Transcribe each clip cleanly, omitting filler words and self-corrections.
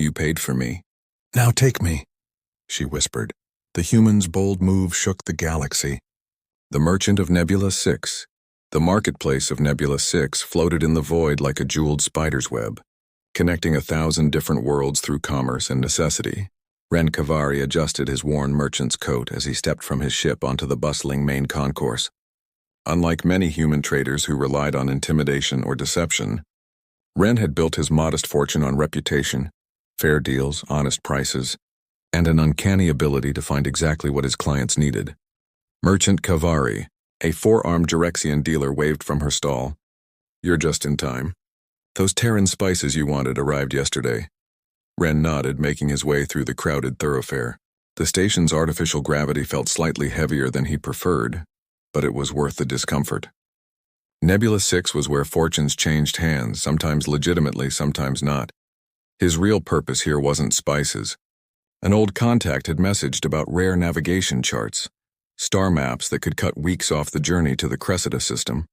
You paid for me. Now take me, she whispered. The human's bold move shook the galaxy. The merchant of Nebula 6. The marketplace of Nebula 6 floated in the void like a jeweled spider's web, connecting 1,000 different worlds through commerce and necessity. Ren Kavari adjusted his worn merchant's coat as he stepped from his ship onto the bustling main concourse. Unlike many human traders who relied on intimidation or deception, Ren had built his modest fortune on reputation, fair deals, honest prices, and an uncanny ability to find exactly what his clients needed. Merchant Kavari, a four-armed Direxian dealer, waved from her stall. You're just in time. Those Terran spices you wanted arrived yesterday. Ren nodded, making his way through the crowded thoroughfare. The station's artificial gravity felt slightly heavier than he preferred, but it was worth the discomfort. Nebula 6 was where fortunes changed hands, sometimes legitimately, sometimes not. His real purpose here wasn't spices. An old contact had messaged about rare navigation charts, star maps that could cut weeks off the journey to the Cressida system.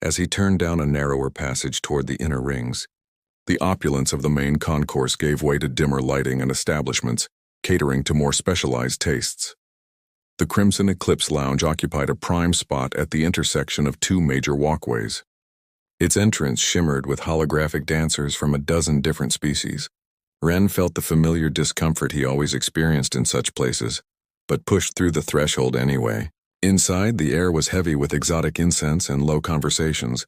As he turned down a narrower passage toward the inner rings, the opulence of the main concourse gave way to dimmer lighting and establishments, catering to more specialized tastes. The Crimson Eclipse Lounge occupied a prime spot at the intersection of two major walkways. Its entrance shimmered with holographic dancers from a dozen different species. Ren felt the familiar discomfort he always experienced in such places, but pushed through the threshold anyway. Inside, the air was heavy with exotic incense and low conversations.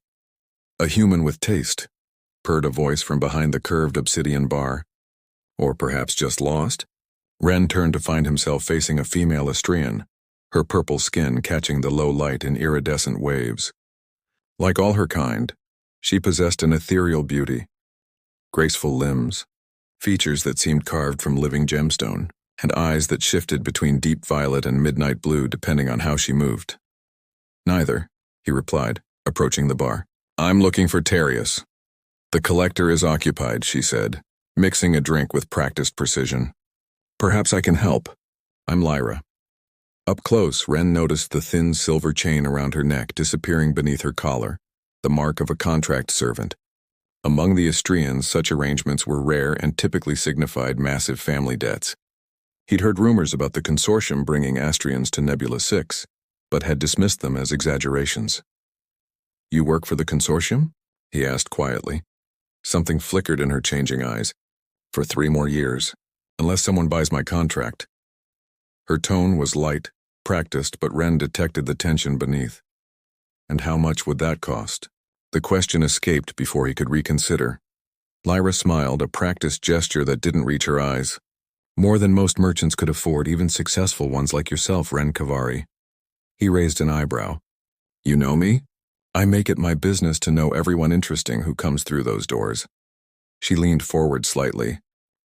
A human with taste, purred a voice from behind the curved obsidian bar. Or perhaps just lost? Ren turned to find himself facing a female Astrian, her purple skin catching the low light in iridescent waves. Like all her kind, she possessed an ethereal beauty, graceful limbs, features that seemed carved from living gemstone, and eyes that shifted between deep violet and midnight blue depending on how she moved. Neither, he replied, approaching the bar. I'm looking for Terius. The collector is occupied, she said, mixing a drink with practiced precision. Perhaps I can help. I'm Lyra. Up close, Ren noticed the thin silver chain around her neck disappearing beneath her collar, the mark of a contract servant. Among the Astrians, such arrangements were rare and typically signified massive family debts. He'd heard rumors about the consortium bringing Astrians to Nebula 6, but had dismissed them as exaggerations. You work for the consortium? He asked quietly. Something flickered in her changing eyes. For 3 more years, unless someone buys my contract. Her tone was light, practiced, but Ren detected the tension beneath. And how much would that cost? The question escaped before he could reconsider. Lyra smiled, a practiced gesture that didn't reach her eyes. More than most merchants could afford, even successful ones like yourself, Ren Kavari. He raised an eyebrow. You know me? I make it my business to know everyone interesting who comes through those doors. She leaned forward slightly.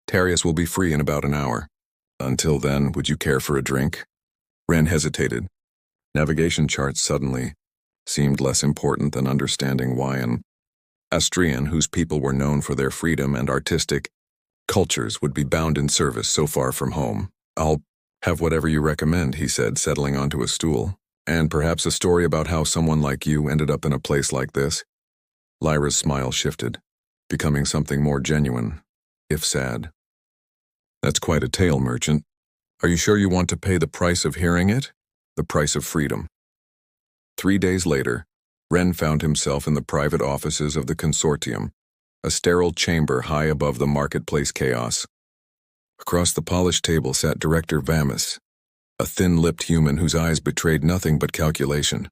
Terius will be free in about an hour. Until then, would you care for a drink? Ren hesitated. Navigation charts suddenly seemed less important than understanding why an Astrian whose people were known for their freedom and artistic cultures would be bound in service so far from home. I'll have whatever you recommend, he said, settling onto a stool. And perhaps a story about how someone like you ended up in a place like this. Lyra's smile shifted, becoming something more genuine, if sad. That's quite a tale, merchant. Are you sure you want to pay the price of hearing it? The price of freedom. 3 days later, Ren found himself in the private offices of the consortium, a sterile chamber high above the marketplace chaos. Across the polished table sat Director Vamis, a thin-lipped human whose eyes betrayed nothing but calculation.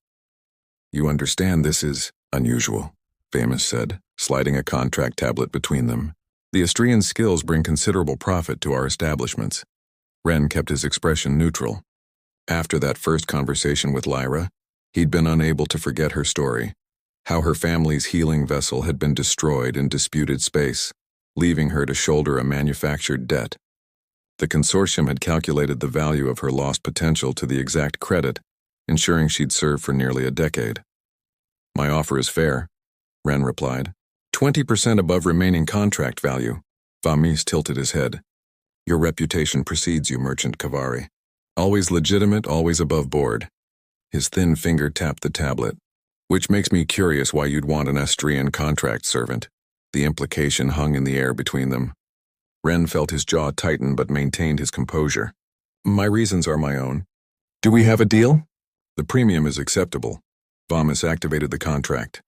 You understand this is unusual, Vamis said, sliding a contract tablet between them. The Astrian skills bring considerable profit to our establishments. Ren kept his expression neutral. After that first conversation with Lyra, he'd been unable to forget her story, how her family's healing vessel had been destroyed in disputed space, leaving her to shoulder a manufactured debt. The consortium had calculated the value of her lost potential to the exact credit, ensuring she'd serve for nearly a decade. My offer is fair, Ren replied. 20% above remaining contract value. Vamis tilted his head. Your reputation precedes you, Merchant Kavari. Always legitimate, always above board. His thin finger tapped the tablet. Which makes me curious why you'd want an Astrian contract servant. The implication hung in the air between them. Ren felt his jaw tighten but maintained his composure. My reasons are my own. Do we have a deal? The premium is acceptable. Vomus activated the contract.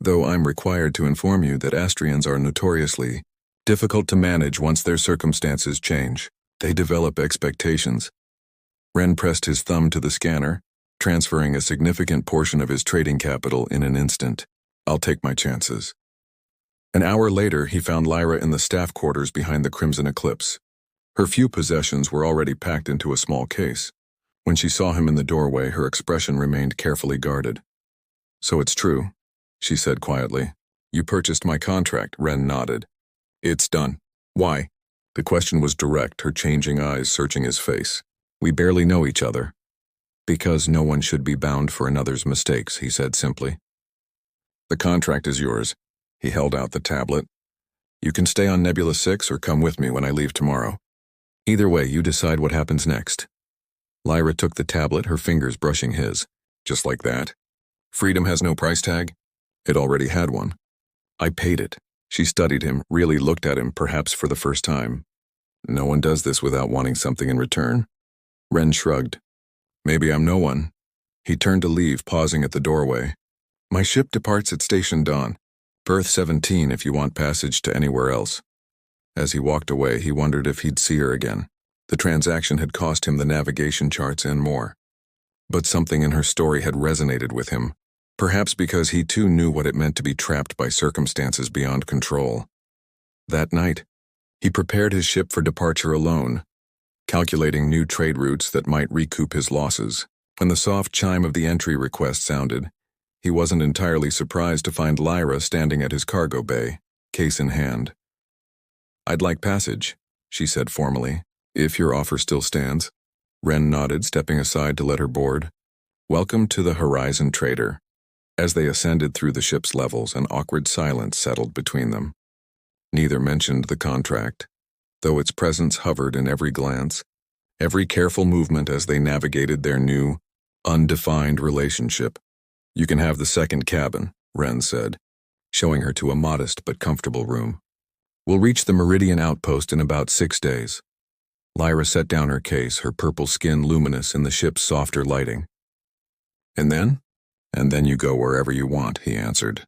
Though I'm required to inform you that Astrians are notoriously difficult to manage once their circumstances change. They develop expectations. Ren pressed his thumb to the scanner, transferring a significant portion of his trading capital in an instant. I'll take my chances. An hour later, he found Lyra in the staff quarters behind the Crimson Eclipse. Her few possessions were already packed into a small case. When she saw him in the doorway, her expression remained carefully guarded. So it's true, she said quietly. You purchased my contract, Ren nodded. It's done. Why? The question was direct, her changing eyes searching his face. We barely know each other. Because no one should be bound for another's mistakes, he said simply. The contract is yours. He held out the tablet. You can stay on Nebula 6 or come with me when I leave tomorrow. Either way, you decide what happens next. Lyra took the tablet, her fingers brushing his. Just like that. Freedom has no price tag? It already had one. I paid it. She studied him, really looked at him, perhaps for the first time. No one does this without wanting something in return. Ren shrugged. Maybe I'm no one. He turned to leave, pausing at the doorway. My ship departs at Station Dawn. Berth 17 if you want passage to anywhere else. As he walked away, he wondered if he'd see her again. The transaction had cost him the navigation charts and more. But something in her story had resonated with him, perhaps because he too knew what it meant to be trapped by circumstances beyond control. That night, he prepared his ship for departure alone, calculating new trade routes that might recoup his losses. When the soft chime of the entry request sounded, he wasn't entirely surprised to find Lyra standing at his cargo bay, case in hand. I'd like passage, she said formally, if your offer still stands. Ren nodded, stepping aside to let her board. Welcome to the Horizon Trader. As they ascended through the ship's levels, an awkward silence settled between them. Neither mentioned the contract, though its presence hovered in every glance, every careful movement as they navigated their new, undefined relationship. You can have the second cabin, Ren said, showing her to a modest but comfortable room. We'll reach the Meridian outpost in about 6 days. Lyra set down her case, her purple skin luminous in the ship's softer lighting. And then? And then you go wherever you want, he answered.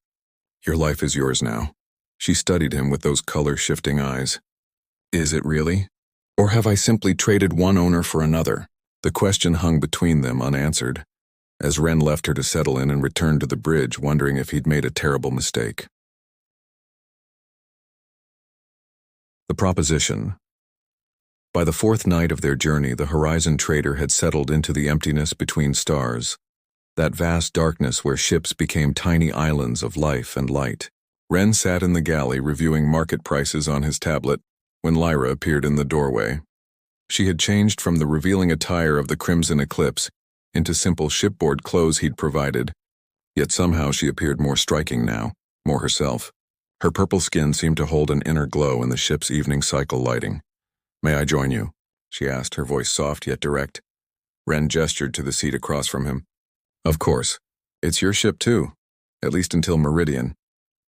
Your life is yours now. She studied him with those color-shifting eyes. Is it really? Or have I simply traded one owner for another? The question hung between them unanswered, as Ren left her to settle in and returned to the bridge, wondering if he'd made a terrible mistake. The proposition. By the 4th night of their journey, the Horizon Trader had settled into the emptiness between stars, that vast darkness where ships became tiny islands of life and light. Ren sat in the galley reviewing market prices on his tablet when Lyra appeared in the doorway. She had changed from the revealing attire of the Crimson Eclipse into simple shipboard clothes he'd provided, yet somehow she appeared more striking now, more herself. Her purple skin seemed to hold an inner glow in the ship's evening cycle lighting. May I join you? She asked, her voice soft yet direct. Ren gestured to the seat across from him. Of course. It's your ship too, at least until Meridian.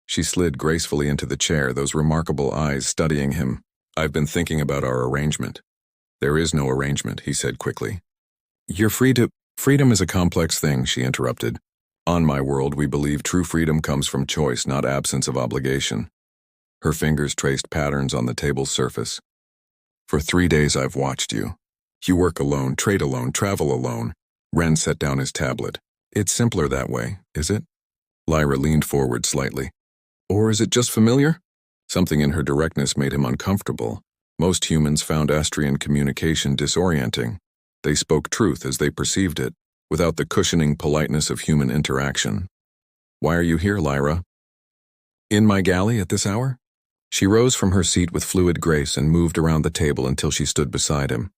She slid gracefully into the chair, those remarkable eyes studying him. I've been thinking about our arrangement. There is no arrangement, he said quickly. You're free to— Freedom is a complex thing, she interrupted. On my world, we believe true freedom comes from choice, not absence of obligation. Her fingers traced patterns on the table's surface. For 3 days I've watched you. You work alone, trade alone, travel alone. Ren set down his tablet. It's simpler that way, is it? Lyra leaned forward slightly. Or is it just familiar? Something in her directness made him uncomfortable. Most humans found Astrian communication disorienting. They spoke truth as they perceived it, without the cushioning politeness of human interaction. Why are you here, Lyra? In my galley at this hour? She rose from her seat with fluid grace and moved around the table until she stood beside him.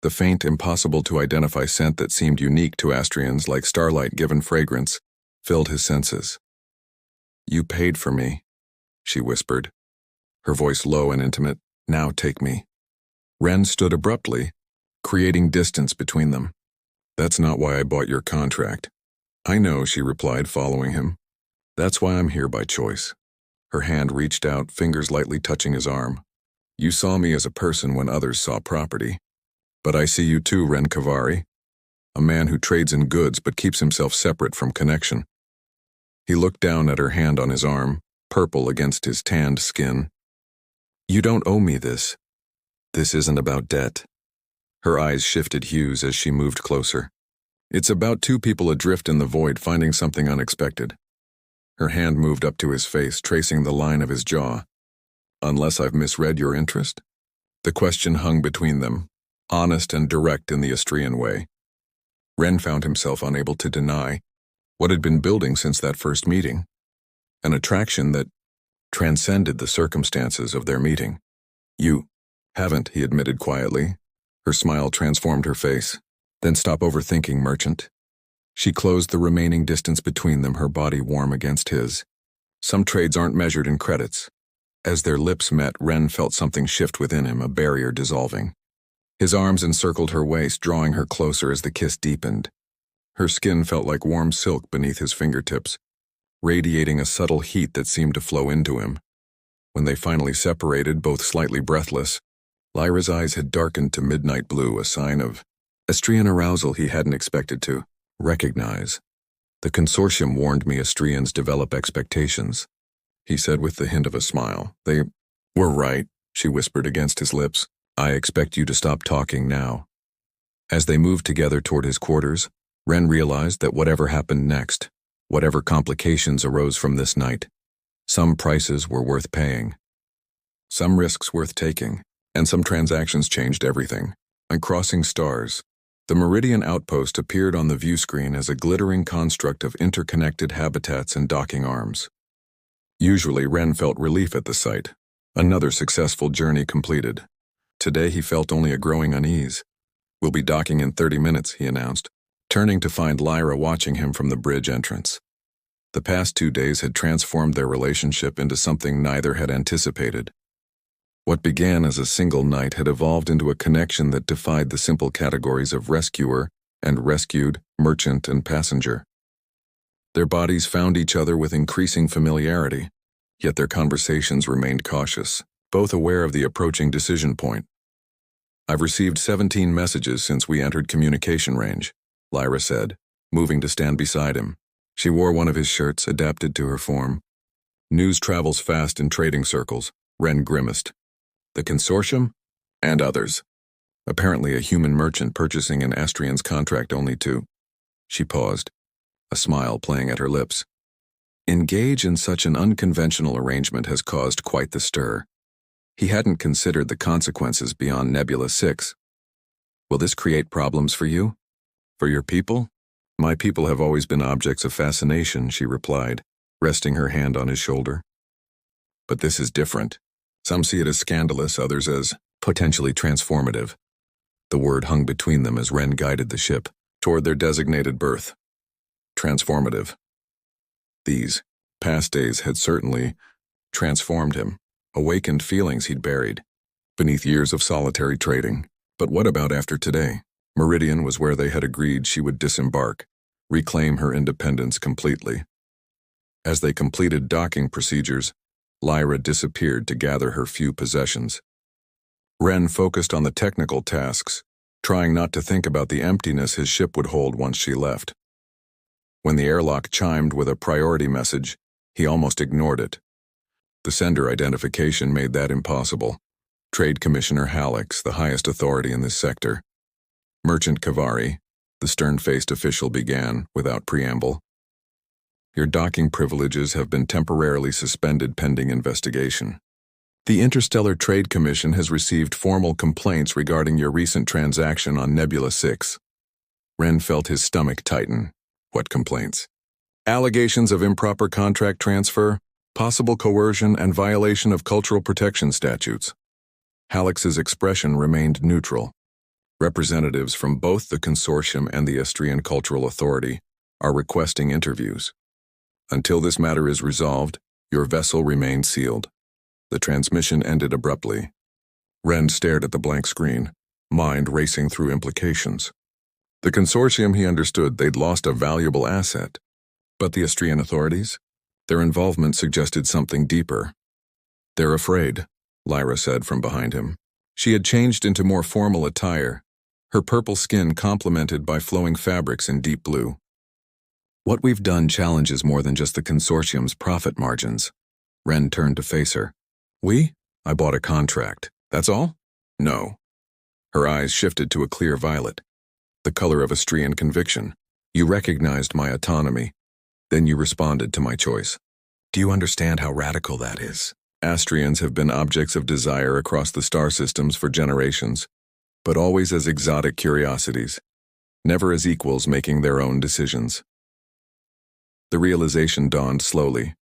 The faint, impossible-to-identify scent that seemed unique to Astrians, like starlight-given fragrance, filled his senses. You paid for me, she whispered, her voice low and intimate. Now take me. Ren stood abruptly, creating distance between them. That's not why I bought your contract. I know, she replied, following him. That's why I'm here by choice. Her hand reached out, fingers lightly touching his arm. You saw me as a person when others saw property. But I see you too, Ren Kavari, a man who trades in goods but keeps himself separate from connection. He looked down at her hand on his arm, purple against his tanned skin. You don't owe me this. This isn't about debt. Her eyes shifted hues as she moved closer. It's about two people adrift in the void finding something unexpected. Her hand moved up to his face, tracing the line of his jaw. Unless I've misread your interest? The question hung between them, honest and direct in the Astrian way. Ren found himself unable to deny what had been building since that first meeting, an attraction that transcended the circumstances of their meeting. You haven't, he admitted quietly. Her smile transformed her face. Then stop overthinking, merchant. She closed the remaining distance between them, her body warm against his. Some trades aren't measured in credits. As their lips met, Ren felt something shift within him, a barrier dissolving. His arms encircled her waist, drawing her closer as the kiss deepened. Her skin felt like warm silk beneath his fingertips, radiating a subtle heat that seemed to flow into him. When they finally separated, both slightly breathless, Lyra's eyes had darkened to midnight blue, a sign of Astrian arousal he hadn't expected to recognize. The consortium warned me Astrians develop expectations, he said with the hint of a smile. They were right, she whispered against his lips. I expect you to stop talking now. As they moved together toward his quarters, Ren realized that whatever happened next, whatever complications arose from this night, some prices were worth paying, some risks worth taking, and some transactions changed everything. And crossing stars, the Meridian outpost appeared on the view screen as a glittering construct of interconnected habitats and docking arms. Usually, Ren felt relief at the sight. Another successful journey completed. Today, he felt only a growing unease. We'll be docking in 30 minutes, he announced, turning to find Lyra watching him from the bridge entrance. The past 2 days had transformed their relationship into something neither had anticipated. What began as a single night had evolved into a connection that defied the simple categories of rescuer and rescued, merchant and passenger. Their bodies found each other with increasing familiarity, yet their conversations remained cautious, both aware of the approaching decision point. I've received 17 messages since we entered communication range, Lyra said, moving to stand beside him. She wore one of his shirts, adapted to her form. News travels fast in trading circles, Ren grimaced. The consortium? And others. Apparently a human merchant purchasing an Astrian's contract only to... She paused, a smile playing at her lips. Engage in such an unconventional arrangement has caused quite the stir. He hadn't considered the consequences beyond Nebula 6. Will this create problems for you? For your people? My people have always been objects of fascination, she replied, resting her hand on his shoulder. But this is different. Some see it as scandalous, others as potentially transformative. The word hung between them as Ren guided the ship toward their designated berth. Transformative. These past days had certainly transformed him, awakened feelings he'd buried beneath years of solitary trading. But what about after today? Meridian was where they had agreed she would disembark, reclaim her independence completely. As they completed docking procedures, Lyra disappeared to gather her few possessions. Ren focused on the technical tasks, trying not to think about the emptiness his ship would hold once she left. When the airlock chimed with a priority message, he almost ignored it. The sender identification made that impossible. Trade Commissioner Hallex, the highest authority in this sector. Merchant Kavari, the stern-faced official began, without preamble. Your docking privileges have been temporarily suspended pending investigation. The Interstellar Trade Commission has received formal complaints regarding your recent transaction on Nebula 6. Ren felt his stomach tighten. What complaints? Allegations of improper contract transfer, possible coercion, and violation of cultural protection statutes. Hallex's expression remained neutral. Representatives from both the consortium and the Astrian Cultural Authority are requesting interviews. Until this matter is resolved, your vessel remains sealed. The transmission ended abruptly. Ren stared at the blank screen, mind racing through implications. The consortium, he understood, they'd lost a valuable asset. But the Astrian authorities? Their involvement suggested something deeper. They're afraid. Lyra said from behind him. She had changed into more formal attire, her purple skin complemented by flowing fabrics in deep blue. What we've done challenges more than just the consortium's profit margins. Ren turned to face her. We? I bought a contract. That's all? No. Her eyes shifted to a clear violet, the color of Astrian conviction. You recognized my autonomy. Then you responded to my choice. Do you understand how radical that is? Astrians have been objects of desire across the star systems for generations, but always as exotic curiosities, never as equals making their own decisions. The realization dawned slowly.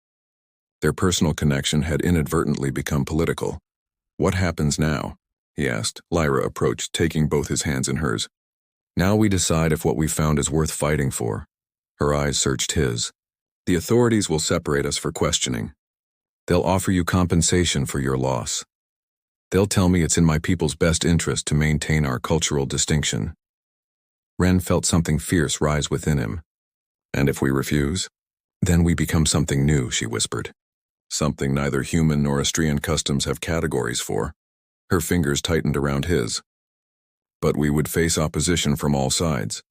Their personal connection had inadvertently become political. What happens now? He asked. Lyra approached, taking both his hands in hers. Now we decide if what we found is worth fighting for. Her eyes searched his. The authorities will separate us for questioning. They'll offer you compensation for your loss. They'll tell me it's in my people's best interest to maintain our cultural distinction. Ren felt something fierce rise within him. And if we refuse? Then we become something new, she whispered. Something neither human nor Astrian customs have categories for. Her fingers tightened around his. But we would face opposition from all sides.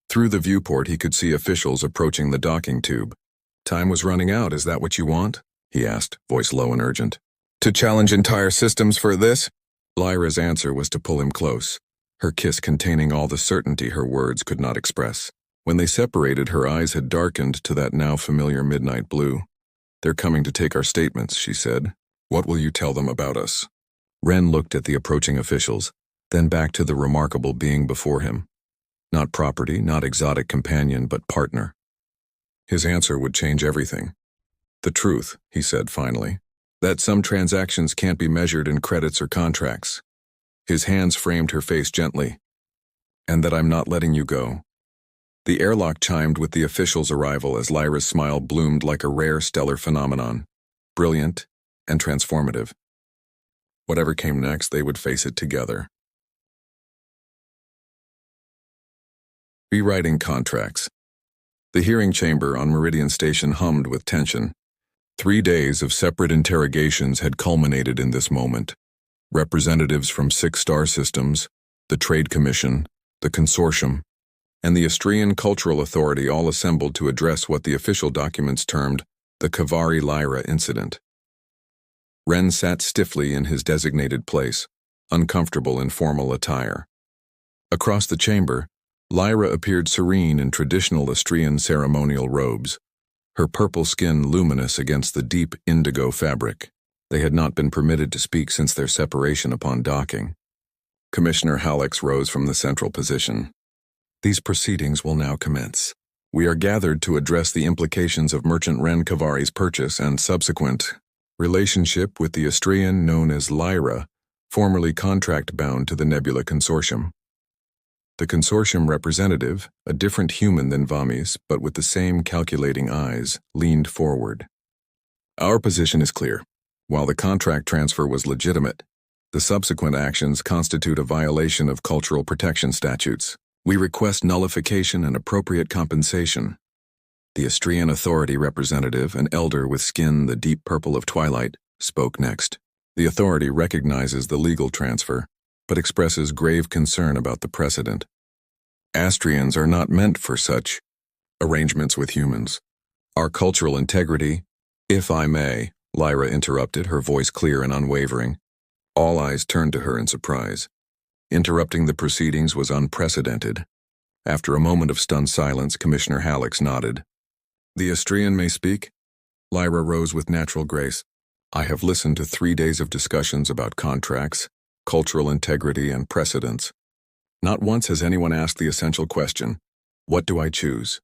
Through the viewport he could see officials approaching the docking tube. Time was running out, is that what you want? He asked, voice low and urgent. To challenge entire systems for this? Lyra's answer was to pull him close, her kiss containing all the certainty her words could not express. When they separated, her eyes had darkened to that now familiar midnight blue. They're coming to take our statements, she said. What will you tell them about us? Ren looked at the approaching officials, then back to the remarkable being before him. Not property, not exotic companion, but partner. His answer would change everything. The truth, he said finally, that some transactions can't be measured in credits or contracts. His hands framed her face gently. And that I'm not letting you go. The airlock chimed with the official's arrival as Lyra's smile bloomed like a rare stellar phenomenon, brilliant and transformative. Whatever came next, they would face it together. Rewriting contracts. The hearing chamber on Meridian Station hummed with tension. 3 days of separate interrogations had culminated in this moment. Representatives from 6 star systems, the Trade Commission, the Consortium, and the Astrian Cultural Authority all assembled to address what the official documents termed the Kavari-Lyra incident. Ren sat stiffly in his designated place, uncomfortable in formal attire. Across the chamber, Lyra appeared serene in traditional Astrian ceremonial robes, her purple skin luminous against the deep indigo fabric. They had not been permitted to speak since their separation upon docking. Commissioner Hallex rose from the central position. These proceedings will now commence. We are gathered to address the implications of Merchant Ren Kavari's purchase and subsequent relationship with the Astrian known as Lyra, formerly contract-bound to the Nebula Consortium. The Consortium representative, a different human than Vamis, but with the same calculating eyes, leaned forward. Our position is clear. While the contract transfer was legitimate, the subsequent actions constitute a violation of cultural protection statutes. We request nullification and appropriate compensation. The Astrian Authority representative, an elder with skin the deep purple of twilight, spoke next. The authority recognizes the legal transfer, but expresses grave concern about the precedent. Astrians are not meant for such arrangements with humans. Our cultural integrity, if I may, Lyra interrupted, her voice clear and unwavering. All eyes turned to her in surprise. Interrupting the proceedings was unprecedented. After a moment of stunned silence, Commissioner Hallex nodded. The Astrian may speak? Lyra rose with natural grace. I have listened to 3 days of discussions about contracts, cultural integrity, and precedents. Not once has anyone asked the essential question, what do I choose?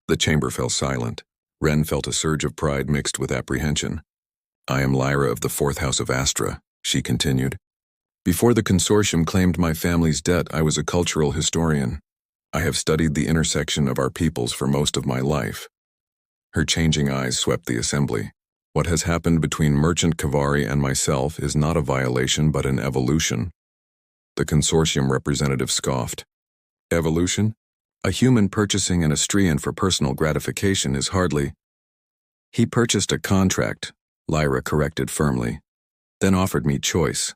The chamber fell silent. Ren felt a surge of pride mixed with apprehension. I am Lyra of the 4th House of Astra, she continued. Before the Consortium claimed my family's debt, I was a cultural historian. I have studied the intersection of our peoples for most of my life. Her changing eyes swept the assembly. What has happened between Merchant Kavari and myself is not a violation but an evolution. The Consortium representative scoffed. Evolution? A human purchasing an Astrian for personal gratification is hardly. He purchased a contract, Lyra corrected firmly. then offered me choice.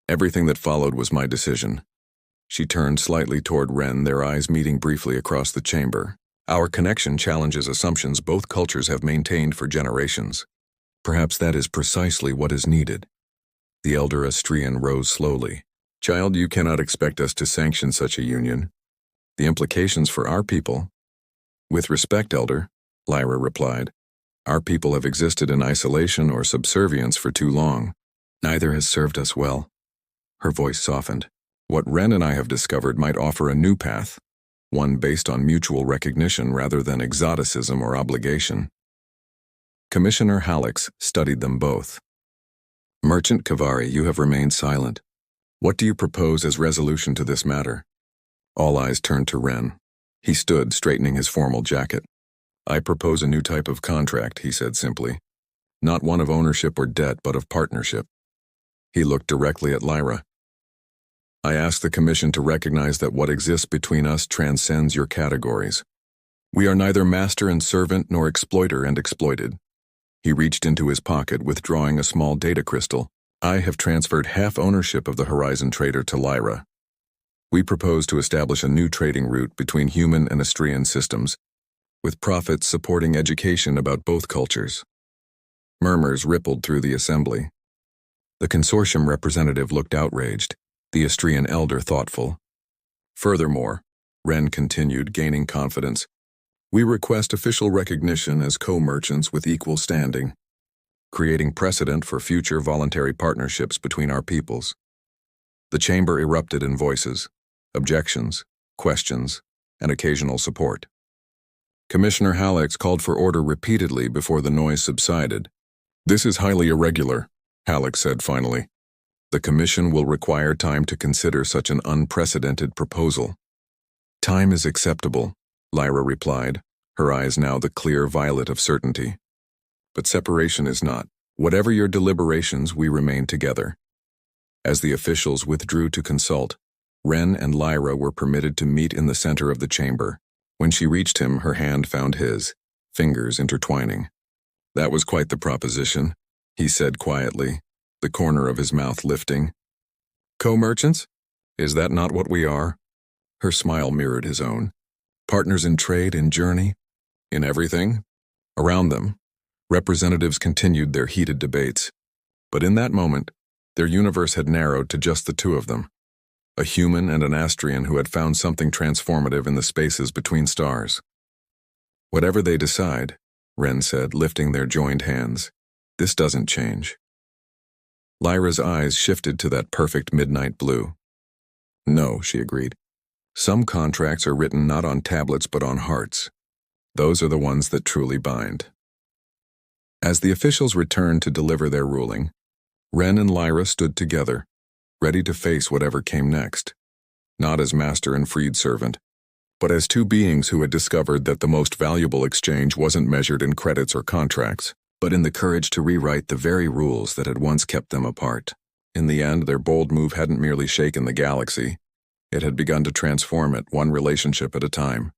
Everything that followed was my decision. She turned slightly toward Ren, their eyes meeting briefly across the chamber. Our connection challenges assumptions both cultures have maintained for generations. Perhaps that is precisely what is needed. The elder Astrian rose slowly. Child, you cannot expect us to sanction such a union. The implications for our people. With respect, Elder, Lyra replied. Our people have existed in isolation or subservience for too long. Neither has served us well. Her voice softened. What Ren and I have discovered might offer a new path, one based on mutual recognition rather than exoticism or obligation. Commissioner Hallex studied them both. Merchant Kavari, you have remained silent. What do you propose as resolution to this matter? All eyes turned to Ren. He stood, straightening his formal jacket. I propose a new type of contract, he said simply. Not one of ownership or debt, but of partnership. He looked directly at Lyra. I ask the Commission to recognize that what exists between us transcends your categories. We are neither master and servant nor exploiter and exploited. He reached into his pocket, withdrawing a small data crystal. I have transferred half ownership of the Horizon Trader to Lyra. We propose to establish a new trading route between human and Astrian systems, with profits supporting education about both cultures. Murmurs rippled through the assembly. The consortium representative looked outraged, the Astrian elder thoughtful. Furthermore, Ren continued, gaining confidence, we request official recognition as co-merchants with equal standing, creating precedent for future voluntary partnerships between our peoples. The chamber erupted in voices, objections, questions, and occasional support. Commissioner Hallex called for order repeatedly before the noise subsided. This is highly irregular, Hallex said finally. The Commission will require time to consider such an unprecedented proposal. Time is acceptable, Lyra replied, her eyes now the clear violet of certainty. But separation is not. Whatever your deliberations, we remain together. As the officials withdrew to consult, Ren and Lyra were permitted to meet in the center of the chamber. When she reached him, her hand found his, fingers intertwining. That was quite the proposition, he said quietly, the corner of his mouth lifting. Co-merchants? Is that not what we are? Her smile mirrored his own. Partners in trade, in journey, in everything. Around them, representatives continued their heated debates. But in that moment, their universe had narrowed to just the two of them. A human and an Astrian who had found something transformative in the spaces between stars. Whatever they decide, Ren said, lifting their joined hands, this doesn't change. Lyra's eyes shifted to that perfect midnight blue. No, she agreed. Some contracts are written not on tablets but on hearts. Those are the ones that truly bind. As the officials returned to deliver their ruling, Ren and Lyra stood together, ready to face whatever came next. Not as master and freed servant, but as two beings who had discovered that the most valuable exchange wasn't measured in credits or contracts, but in the courage to rewrite the very rules that had once kept them apart. In the end, their bold move hadn't merely shaken the galaxy. It had begun to transform it, one relationship at a time.